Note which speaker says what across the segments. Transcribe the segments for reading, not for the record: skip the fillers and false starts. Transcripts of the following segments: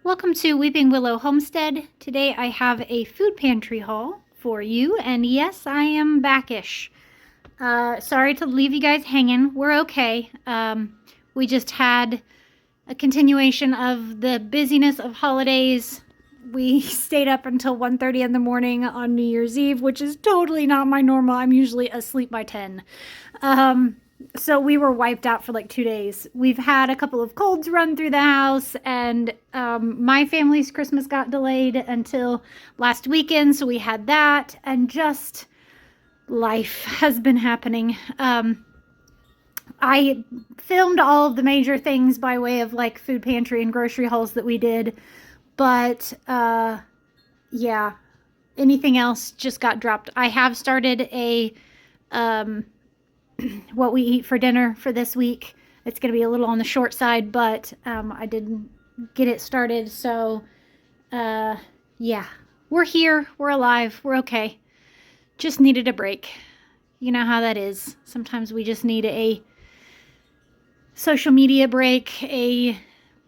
Speaker 1: Welcome to Weeping Willow Homestead. Today I have a food pantry haul for you, and yes, I am backish. Sorry to leave you guys hanging. We're okay. We just had a continuation of the busyness of holidays. We stayed up until 1:30 in the morning on New Year's Eve, which is totally not my normal. I'm usually asleep by 10. So we were wiped out for like 2 days. We've had a couple of colds run through the house, and my family's Christmas got delayed until last weekend, so we had that, and just life has been happening. I filmed all of the major things by way of like food pantry and grocery hauls that we did, but yeah, anything else just got dropped. I have started a what we eat for dinner for this week. It's going to be a little on the short side, but I didn't get it started. So yeah, we're here, we're alive, we're okay. Just needed a break. You know how that is. Sometimes we just need a social media break, a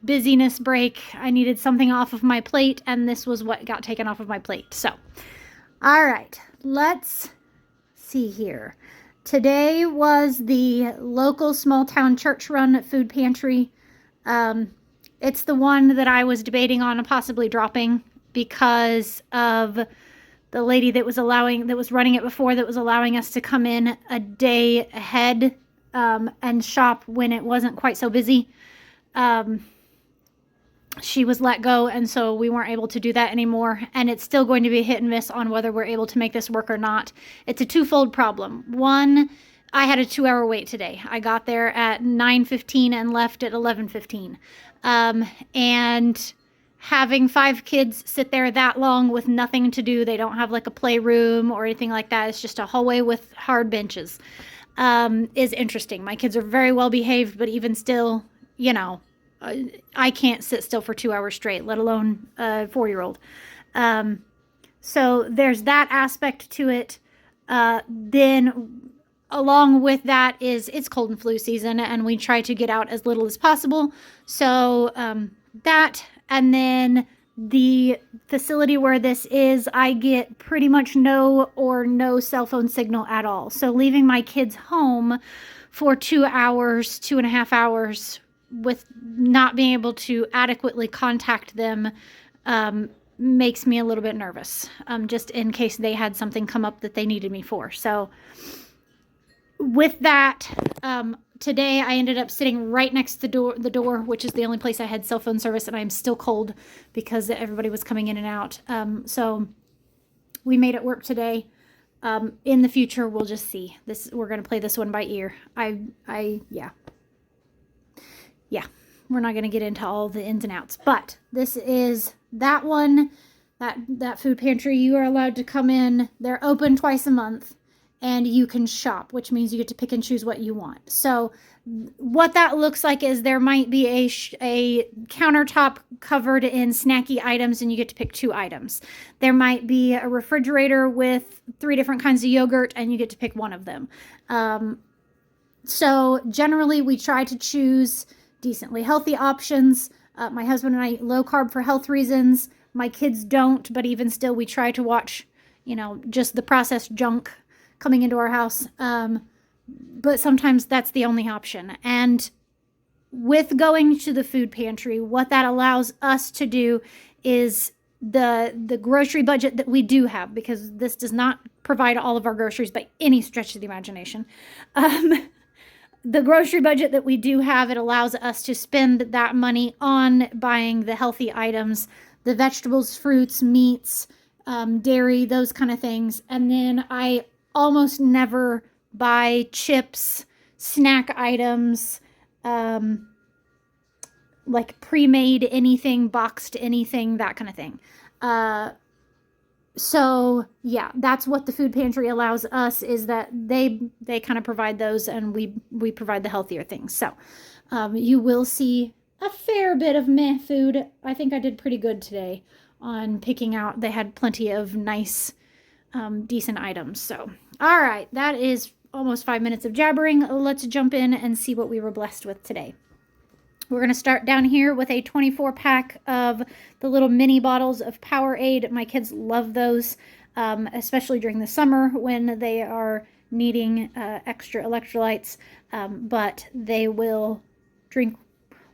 Speaker 1: busyness break. I needed something off of my plate, and this was what got taken off of my plate. So all right, let's see here. Today was the local small town church run food pantry. It's the one that I was debating on possibly dropping because of the lady that was running it before, that was allowing us to come in a day ahead and shop when it wasn't quite so busy. She was let go, and so we weren't able to do that anymore, and it's still going to be hit and miss on whether we're able to make this work or not. It's a twofold problem. One, I had a 2-hour wait today. I got there at 9:15 and left at 11:15. And having 5 kids sit there that long with nothing to do, they don't have like a playroom or anything like that, it's just a hallway with hard benches, is interesting. My kids are very well behaved, but even still, you know, I can't sit still for 2 hours straight, let alone a 4-year-old. So there's that aspect to it. Then along with that is it's cold and flu season, and we try to get out as little as possible. So that, and then the facility where this is, I get pretty much no cell phone signal at all. So leaving my kids home for 2 hours, 2.5 hours, with not being able to adequately contact them makes me a little bit nervous, just in case they had something come up that they needed me for. So with that, today I ended up sitting right next to the door, which is the only place I had cell phone service, and I'm still cold because everybody was coming in and out. So we made it work today. In the future, we'll just see. We're going to play this one by ear. Yeah, we're not going to get into all the ins and outs, but this is that one, that food pantry. You are allowed to come in. They're open twice a month, and you can shop, which means you get to pick and choose what you want. So what that looks like is there might be a countertop covered in snacky items, and you get to pick 2 items. There might be a refrigerator with 3 different kinds of yogurt, and you get to pick one of them. So generally we try to choose decently healthy options. My husband and I eat low carb for health reasons. My kids don't, but even still we try to watch, just the processed junk coming into our house. But sometimes that's the only option. And with going to the food pantry, what that allows us to do is the grocery budget that we do have, because this does not provide all of our groceries by any stretch of the imagination. The grocery budget that we do have, it allows us to spend that money on buying the healthy items, the vegetables, fruits, meats, dairy, those kind of things. And then I almost never buy chips, snack items, like pre-made anything, boxed anything, that kind of thing. So yeah, that's what the food pantry allows us, is that they kind of provide those, and we provide the healthier things. So you will see a fair bit of meh food. I think I did pretty good today on picking out. They had plenty of nice, decent items. So all right, that is almost 5 minutes of jabbering. Let's jump in and see what we were blessed with today. We're going to start down here with a 24 pack of the little mini bottles of Powerade. My kids love those, especially during the summer when they are needing extra electrolytes, but they will drink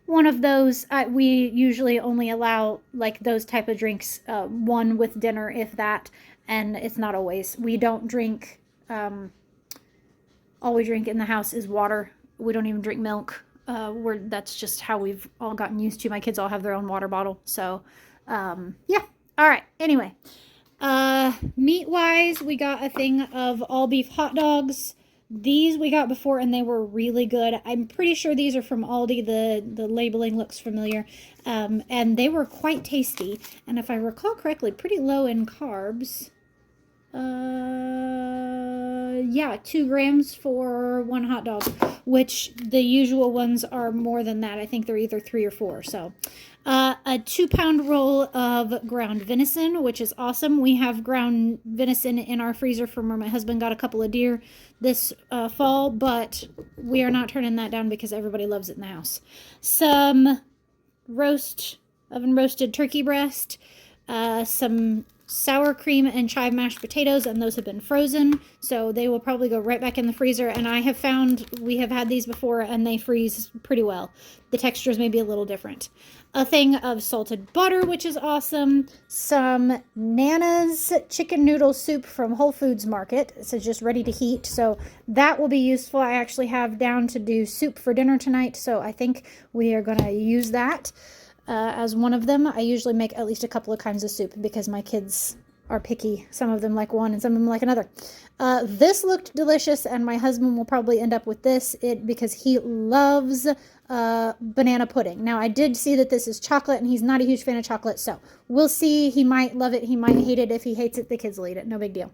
Speaker 1: one of those. We usually only allow like those type of drinks, one with dinner, if that, and it's not always. We don't drink, all we drink in the house is water. We don't even drink milk. That's just how we've all gotten used to. My kids all have their own water bottle. So, yeah. All right. Anyway, meat wise, we got a thing of all beef hot dogs. These we got before and they were really good. I'm pretty sure these are from Aldi. The labeling looks familiar. And they were quite tasty. And if I recall correctly, pretty low in carbs. Yeah, 2 grams for one hot dog, which the usual ones are more than that. I think they're either 3 or 4. So, a 2-pound roll of ground venison, which is awesome. We have ground venison in our freezer from where my husband got a couple of deer this fall, but we are not turning that down because everybody loves it in the house. Some oven roasted turkey breast, some sour cream and chive mashed potatoes, and those have been frozen, so they will probably go right back in the freezer. And I have found we have had these before and they freeze pretty well. The textures may be a little different. A thing of salted butter, which is awesome. Some Nana's chicken noodle soup from Whole Foods Market. It's just ready to heat, so that will be useful. I actually have down to do soup for dinner tonight, so I think we are going to use that as one of them. I usually make at least a couple of kinds of soup because my kids are picky. Some of them like one and some of them like another. This looked delicious, and my husband will probably end up with this because he loves banana pudding. Now, I did see that this is chocolate, and he's not a huge fan of chocolate, so we'll see. He might love it. He might hate it. If he hates it, the kids will eat it. No big deal.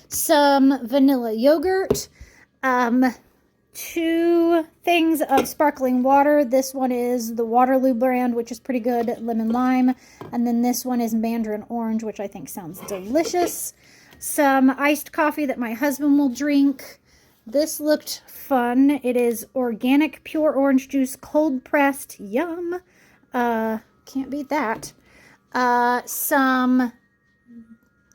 Speaker 1: Some vanilla yogurt. 2 things of sparkling water. This one is the Waterloo brand, which is pretty good, lemon lime. And then this one is mandarin orange, which I think sounds delicious. Some iced coffee that my husband will drink. This looked fun. It is organic pure orange juice, cold pressed. Yum. Can't beat that. Some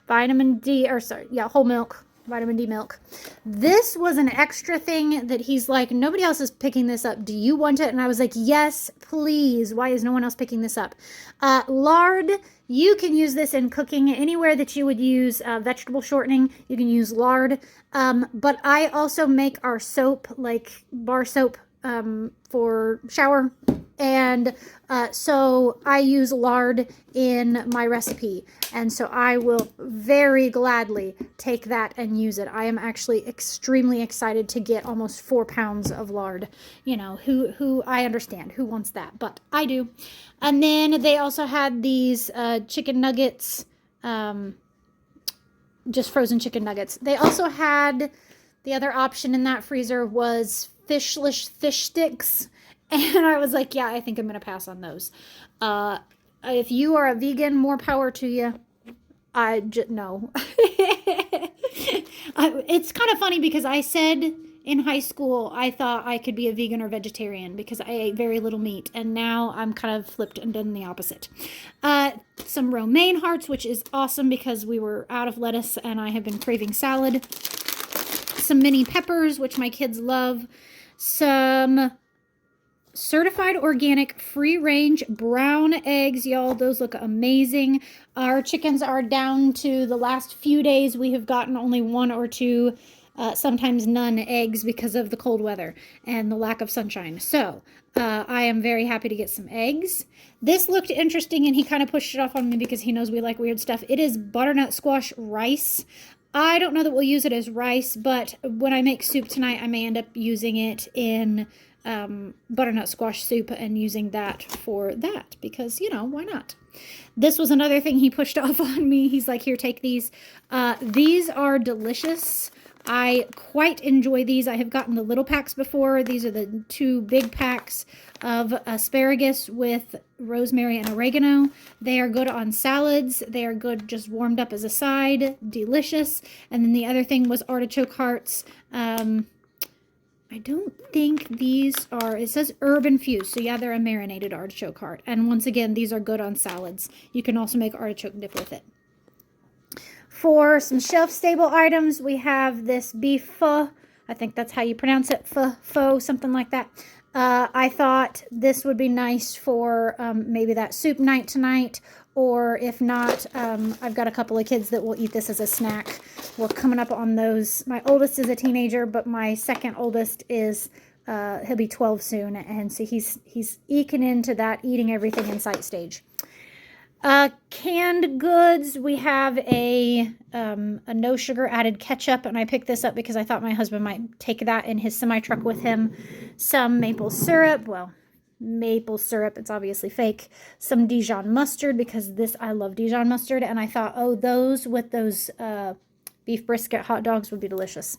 Speaker 1: vitamin D, whole milk. Vitamin D milk. This was an extra thing that he's like, nobody else is picking this up. Do you want it? And I was like, yes, please. Why is no one else picking this up? Lard. You can use this in cooking anywhere that you would use vegetable shortening. You can use lard. But I also make our soap, like bar soap, for shower. And so I use lard in my recipe. And so I will very gladly take that and use it. I am actually extremely excited to get almost 4 pounds of lard. You know, who I understand who wants that, but I do. And then they also had these chicken nuggets, just frozen chicken nuggets. They also had, the other option in that freezer was fish sticks. And I was like, yeah, I think I'm going to pass on those. If you are a vegan, more power to you. No. It's kind of funny because I said in high school, I thought I could be a vegan or vegetarian because I ate very little meat. And now I'm kind of flipped and done the opposite. Some romaine hearts, which is awesome because we were out of lettuce and I have been craving salad. Some mini peppers, which my kids love. Some certified organic free-range brown eggs, y'all. Those look amazing. Our chickens are down to the last few days. We have gotten only 1 or 2, sometimes none eggs because of the cold weather and the lack of sunshine. So I am very happy to get some eggs. This looked interesting, and he kind of pushed it off on me because he knows we like weird stuff. It is butternut squash rice. I don't know that we'll use it as rice, but when I make soup tonight, I may end up using it in butternut squash soup and using that for that because, you know, why not? This was another thing he pushed off on me. He's like, here, take these. These are delicious. I quite enjoy these. I have gotten the little packs before. These are the 2 big packs of asparagus with rosemary and oregano. They are good on salads. They are good just warmed up as a side. Delicious. And then the other thing was artichoke hearts. I don't think these are, it says herb infused. So yeah, they're a marinated artichoke heart. And once again, these are good on salads. You can also make artichoke dip with it. For some shelf-stable items, we have this beef pho. I think that's how you pronounce it, pho, something like that. I thought this would be nice for maybe that soup night tonight, or if not, I've got a couple of kids that will eat this as a snack. We're coming up on those. My oldest is a teenager, but my second oldest is, he'll be 12 soon, and so he's eking into that eating everything in sight stage. Canned goods, we have a no sugar added ketchup, and I picked this up because I thought my husband might take that in his semi-truck with him. Some maple syrup, it's obviously fake. Some Dijon mustard, because I love Dijon mustard, and I thought, oh, those with those beef brisket hot dogs would be delicious.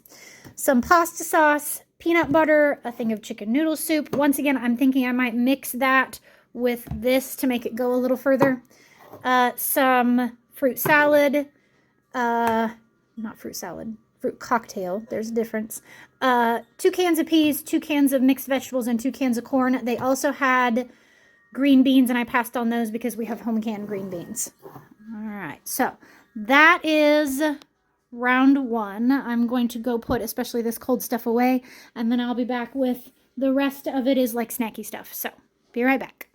Speaker 1: Some pasta sauce, peanut butter, a thing of chicken noodle soup. Once again, I'm thinking I might mix that with this to make it go a little further. Some fruit salad, not fruit salad, fruit cocktail. There's a difference. 2 cans of peas, 2 cans of mixed vegetables, and 2 cans of corn. They also had green beans, and I passed on those because we have home canned green beans. All right, so that is round 1. I'm going to go put especially this cold stuff away, and then I'll be back with the rest of it is like snacky stuff. So be right back.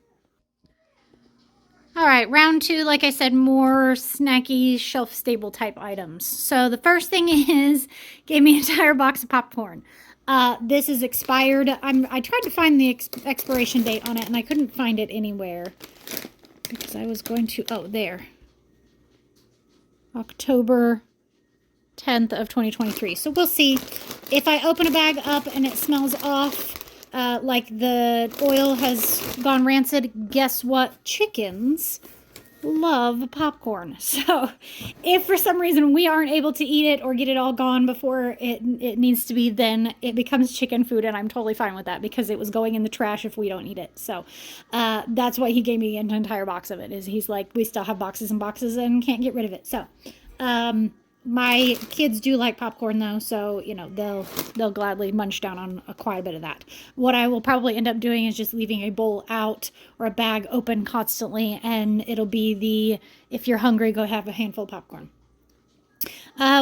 Speaker 1: All right, round 2, like I said, more snacky, shelf-stable type items. So the first thing is, gave me an entire box of popcorn. This is expired. I tried to find the expiration date on it, and I couldn't find it anywhere. Because I was going to, oh, there. October 10th of 2023. So we'll see. If I open a bag up and it smells off, like the oil has gone rancid, guess what? Chickens love popcorn. So if for some reason we aren't able to eat it or get it all gone before it needs to be, then it becomes chicken food, and I'm totally fine with that because it was going in the trash if we don't eat it. So that's why he gave me an entire box of it, is he's like, we still have boxes and boxes and can't get rid of it. So my kids do like popcorn though, so you know they'll gladly munch down on quite a bit of that. What I will probably end up doing is just leaving a bowl out or a bag open constantly, and it'll be if you're hungry, go have a handful of popcorn.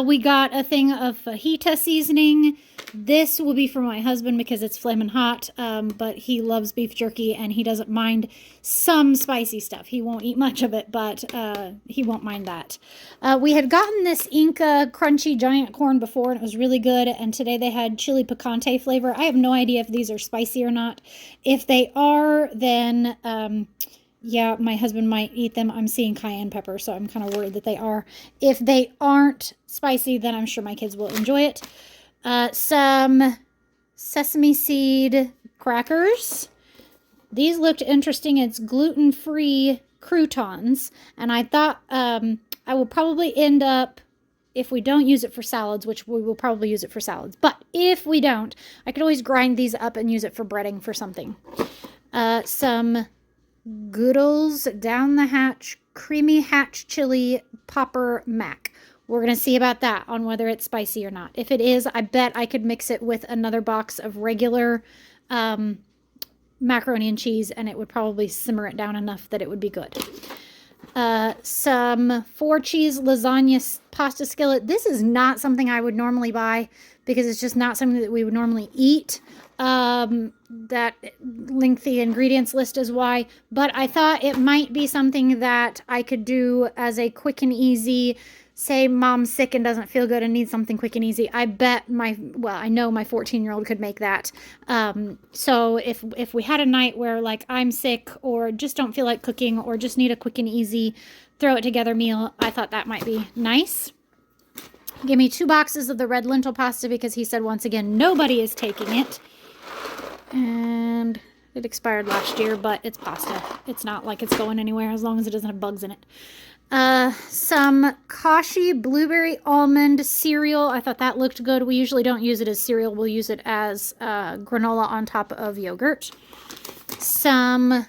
Speaker 1: We got a thing of fajita seasoning. This will be for my husband because it's flaming hot, but he loves beef jerky and he doesn't mind some spicy stuff. He won't eat much of it, but he won't mind that. We had gotten this Inca crunchy giant corn before, and it was really good, and today they had chili picante flavor. I have no idea if these are spicy or not. If they are, then yeah, my husband might eat them. I'm seeing cayenne pepper, so I'm kind of worried that they are. If they aren't spicy, then I'm sure my kids will enjoy it. Some sesame seed crackers. These looked interesting. It's gluten-free croutons, and I thought I will probably end up, if we don't use it for salads, which we will probably use it for salads, but if we don't, I could always grind these up and use it for breading for something. Some Goodles Down the Hatch Creamy Hatch Chili Popper Mac. We're going to see about that on whether it's spicy or not. If it is, I bet I could mix it with another box of regular macaroni and cheese, and it would probably simmer it down enough that it would be good. Some 4-cheese lasagna pasta skillet. This is not something I would normally buy because it's just not something that we would normally eat. That lengthy ingredients list is why, but I thought it might be something that I could do as a quick and easy, say mom's sick and doesn't feel good and needs something quick and easy. I bet I know my 14-year-old could make that. So if we had a night where like I'm sick or just don't feel like cooking or just need a quick and easy throw it together meal, I thought that might be nice. Give me 2 boxes of the red lentil pasta because he said once again nobody is taking it. And it expired last year, but it's pasta. It's not like it's going anywhere as long as it doesn't have bugs in it. Some Kashi blueberry almond cereal. I thought that looked good. We usually don't use it as cereal. We'll use it as granola on top of yogurt. Some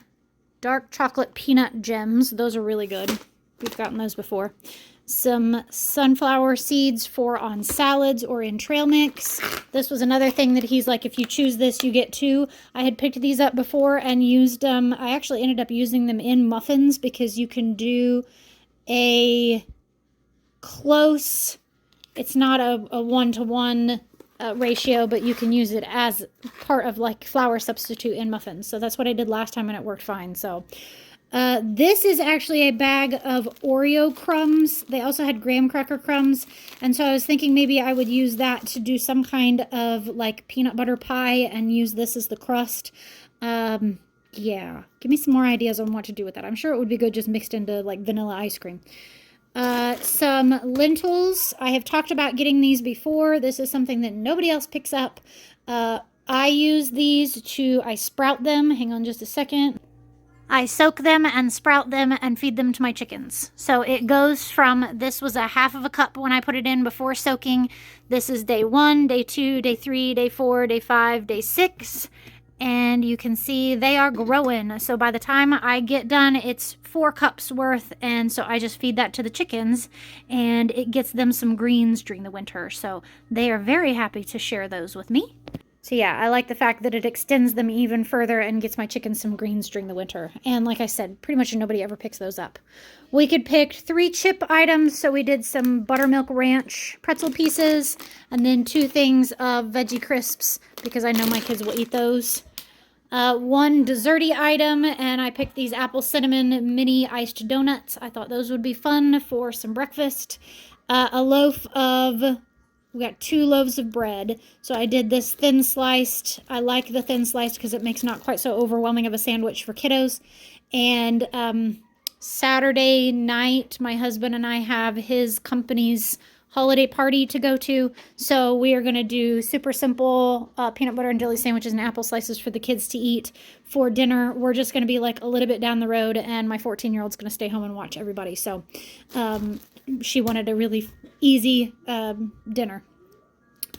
Speaker 1: dark chocolate peanut gems. Those are really good. We've gotten those before. some sunflower seeds for on salads or in trail mix. This was another thing that he's like, if you choose this, you get 2. I had picked these up before and used them. I actually ended up using them in muffins because you can do a close, it's not a 1-to-1 ratio, but you can use it as part of like flour substitute in muffins. So that's what I did last time and it worked fine. So this is actually a bag of Oreo crumbs. They also had graham cracker crumbs. And so I was thinking maybe I would use that to do some kind of like peanut butter pie and use this as the crust. Yeah, give me some more ideas on what to do with that. I'm sure it would be good just mixed into like vanilla ice cream. Some lentils. I have talked about getting these before. This is something that nobody else picks up. I use these I sprout them. Hang on just a second. I soak them and sprout them and feed them to my chickens. So it goes from, this was a half of a cup when I put it in before soaking. This is day 1, day 2, day 3, day 4, day 5, day 6. And you can see they are growing. So by the time I get done, it's 4 cups worth. And so I just feed that to the chickens and it gets them some greens during the winter. So they are very happy to share those with me. So yeah, I like the fact that it extends them even further and gets my chickens some greens during the winter. And like I said, pretty much nobody ever picks those up. We could pick 3 chip items. So we did some buttermilk ranch pretzel pieces and then 2 things of veggie crisps because I know my kids will eat those. 1 desserty item, and I picked these apple cinnamon mini iced donuts. I thought those would be fun for some breakfast. A loaf of... We got 2 loaves of bread. So I did this thin sliced. I like the thin sliced because it makes not quite so overwhelming of a sandwich for kiddos. And Saturday night, my husband and I have his company's holiday party to go to. So we are going to do super simple peanut butter and jelly sandwiches and apple slices for the kids to eat for dinner. We're just going to be like a little bit down the road and my 14-year-old's going to stay home and watch everybody. So she wanted a really easy dinner.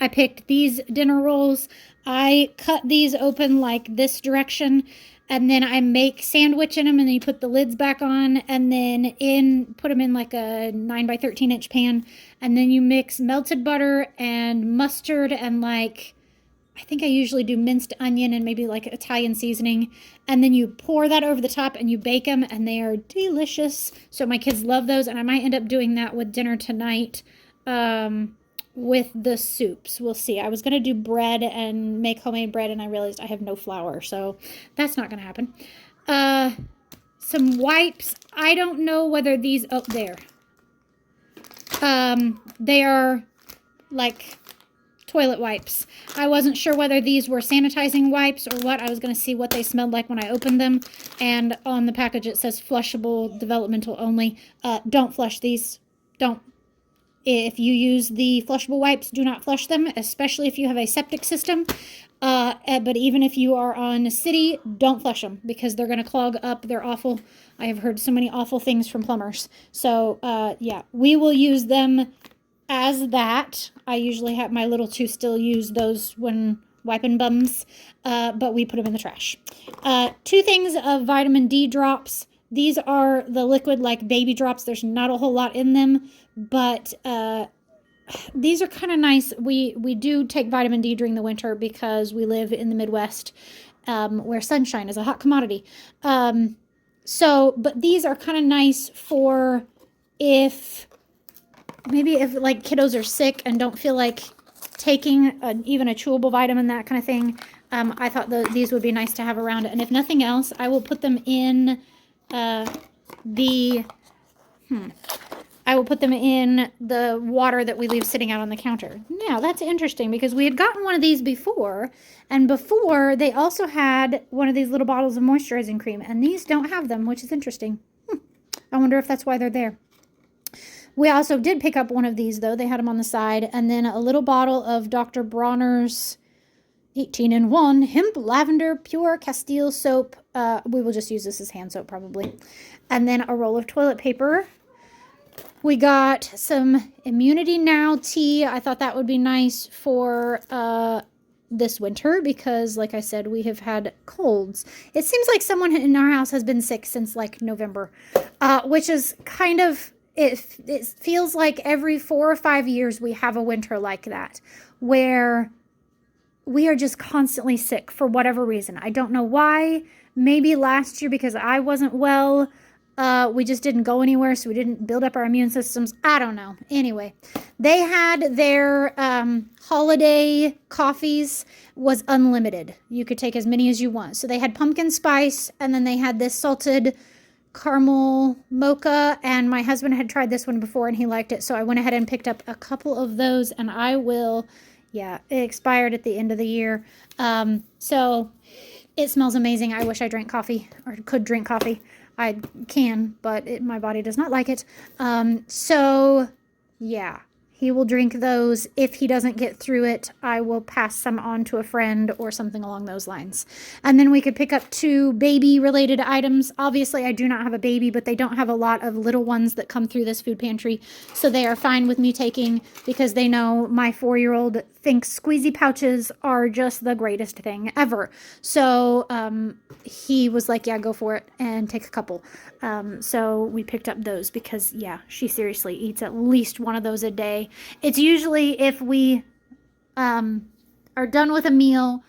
Speaker 1: I picked these dinner rolls. I cut these open like this direction and then I make sandwich in them and then you put the lids back on and then put them in like a 9 by 13 inch pan and then you mix melted butter and mustard and like, I think I usually do minced onion and maybe like Italian seasoning. And then you pour that over the top and you bake them and they are delicious. So my kids love those and I might end up doing that with dinner tonight with the soups. We'll see. I was going to do bread and make homemade bread and I realized I have no flour. So that's not going to happen. Some wipes. I don't know whether these, oh, there. They are like toilet wipes. I wasn't sure whether these were sanitizing wipes or what. I was going to see what they smelled like when I opened them. And on the package it says flushable, developmental only. Don't flush these. Don't. If you use the flushable wipes, do not flush them, especially if you have a septic system. But even if you are on a city, don't flush them because they're going to clog up. They're awful. I have heard so many awful things from plumbers. So, yeah, we will use them as that. I usually have my little 2 still use those when wiping bums, but we put them in the trash. 2 things of vitamin D drops. These are the liquid like baby drops. There's not a whole lot in them, but these are kind of nice. We do take vitamin D during the winter because we live in the Midwest where sunshine is a hot commodity. But these are kind of nice for maybe if like kiddos are sick and don't feel like taking even a chewable vitamin, that kind of thing. I thought these would be nice to have around. And if nothing else, I will put them in the water that we leave sitting out on the counter. Now, that's interesting because we had gotten one of these before, and before they also had one of these little bottles of moisturizing cream, and these don't have them, which is interesting. I wonder if that's why they're there. We also did pick up one of these, though. They had them on the side, and then a little bottle of Dr. Bronner's 18-in-1 hemp lavender pure Castile soap. We will just use this as hand soap probably. And then a roll of toilet paper. We got some Immunity Now tea. I thought that would be nice for this winter because, like I said, we have had colds. It seems like someone in our house has been sick since like November, which is kind of, it feels like every 4 or 5 years we have a winter like that, where we are just constantly sick for whatever reason. I don't know why. Maybe last year because I wasn't well. We just didn't go anywhere, so we didn't build up our immune systems. I don't know. Anyway, they had their holiday coffees was unlimited. You could take as many as you want. So they had pumpkin spice, and then they had this salted caramel mocha, and my husband had tried this one before and he liked it, so I went ahead and picked up a couple of those, and I will, yeah, it expired at the end of the year. So it smells amazing. I wish I drank coffee or could drink coffee. I can, but my body does not like it. So yeah, he will drink those. If he doesn't get through it, I will pass some on to a friend or something along those lines. And then we could pick up 2 baby-related items. Obviously, I do not have a baby, but they don't have a lot of little ones that come through this food pantry, so they are fine with me taking, because they know my 4-year-old thinks squeezy pouches are just the greatest thing ever. So he was like, yeah, go for it and take a couple. So we picked up those because, yeah, she seriously eats at least one of those a day. It's usually if we are done with a meal,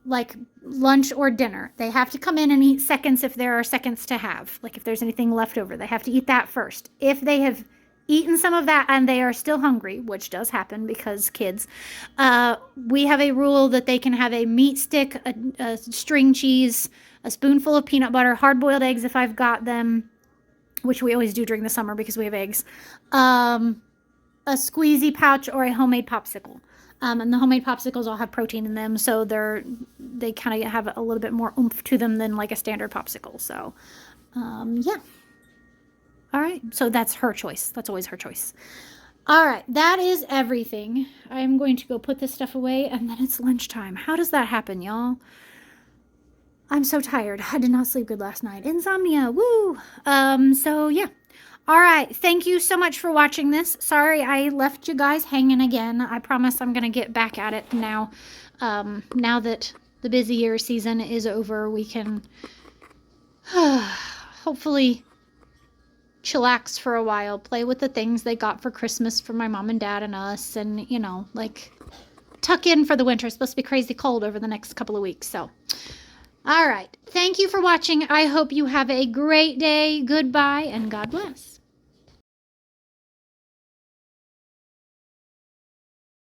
Speaker 1: like lunch or dinner. They have to come in and eat seconds if there are seconds to have. Like if there's anything left over, they have to eat that first. If they have eaten some of that and they are still hungry, which does happen because kids, we have a rule that they can have a meat stick, a string cheese, a spoonful of peanut butter, hard-boiled eggs if I've got them, which we always do during the summer because we have eggs, a squeezy pouch, or a homemade popsicle. And the homemade popsicles all have protein in them, so they kind of have a little bit more oomph to them than like a standard popsicle. So, yeah. All right, so that's her choice. That's always her choice. All right, that is everything. I'm going to go put this stuff away, and then it's lunchtime. How does that happen, y'all? I'm so tired. I did not sleep good last night. Insomnia, woo! So yeah. All right, thank you so much for watching this. Sorry I left you guys hanging again. I promise I'm going to get back at it now. Now that the busy year season is over, we can hopefully chillax for a while, play with the things they got for Christmas for my mom and dad and us, and, you know, like tuck in for the winter. It's supposed to be crazy cold over the next couple of weeks, so. All right, thank you for watching. I hope you have a great day. Goodbye, and God bless.